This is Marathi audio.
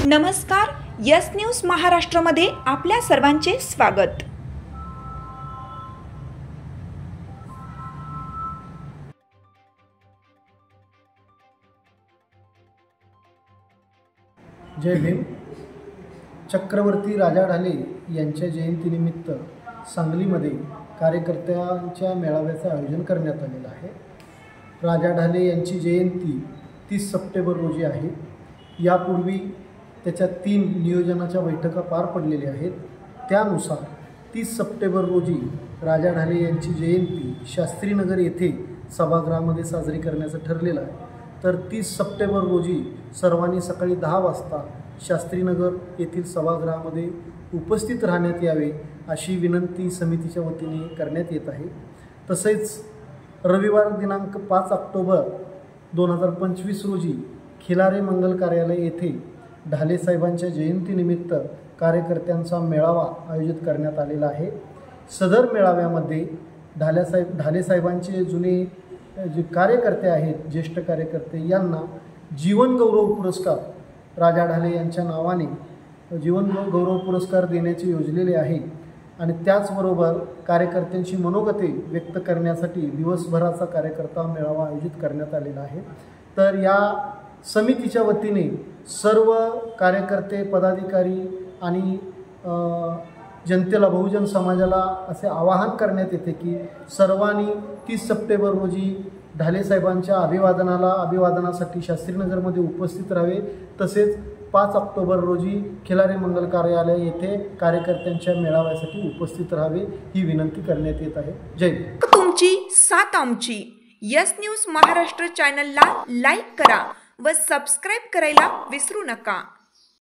नमस्कार, यस न्यूज महाराष्ट्रामध्ये आपल्या सर्वांचे स्वागत। जय भीम। चक्रवर्ती राजा ढाले यांच्या जयंतीनिमित्त सांगलीमध्ये कार्यकर्त्यांच्या मेळाव्याचे आयोजन करण्यात आलेले आहे। राजा ढाले यांची जयंती 30 सप्टेंबर रोजी आहे। यापूर्वी त्याच्या 3 नियोजनाच्या बैठका पार पडलेल्या आहेत। त्यानुसार 30 सप्टेंबर रोजी राजा ढाले यांची जयंती शास्त्रीनगर येथे सभागृहामध्ये साजरी करण्याचं ठरलेलं आहे। तर 30 सप्टेंबर रोजी सर्वांनी सकाळी 10 वाजता शास्त्रीनगर येथील सभागृहामध्ये उपस्थित राहण्यात यावे अशी विनंती समितीच्या वतीने करण्यात येत आहे। तसेच रविवार दिनांक 5 ऑक्टोबर 2025 रोजी खिलारे मंगल कार्यालय येथे ढाले साहेबांच्या जयंतीनिमित्त कार्यकर्त्यांचा मेळावा आयोजित करण्यात आलेला आहे। सदर मेळाव्यामध्ये ढाले साहेबांचे जुने जे कार्यकर्ते आहेत, ज्येष्ठ कार्यकर्ते, यांना जीवन गौरव पुरस्कार राजा ढाले यांच्या नावाने जीवन गौरव पुरस्कार देण्याचे योजलेले आहे। आणि त्याचबरोबर कार्यकर्त्यांची मनोगते व्यक्त करण्यासाठी दिवसभराचा कार्यकर्ता मेळावा आयोजित करण्यात आलेला आहे। तर या समितीच्या वतीने सर्व कार्यकर्ते, पदाधिकारी आणि जनतेला, बहुजन समाजाला असे आवाहन करण्यात येते की सर्वांनी 30 सप्टेंबर रोजी ढाले साहेबांच्या अभिवादनासाठी शास्त्रीनगरमध्ये उपस्थित राहावे। तसेच 5 ऑक्टोबर रोजी खिलारे मंगल कार्यालय येथे कार्यकर्त्यांच्या मेळाव्यासाठी उपस्थित राहावे ही विनंती करण्यात येत आहे। जय हिंद। तुमची साथ आमची। यस न्यूज महाराष्ट्र चॅनलला लाईक करा व सबस्क्राईब करायला विसरू नका।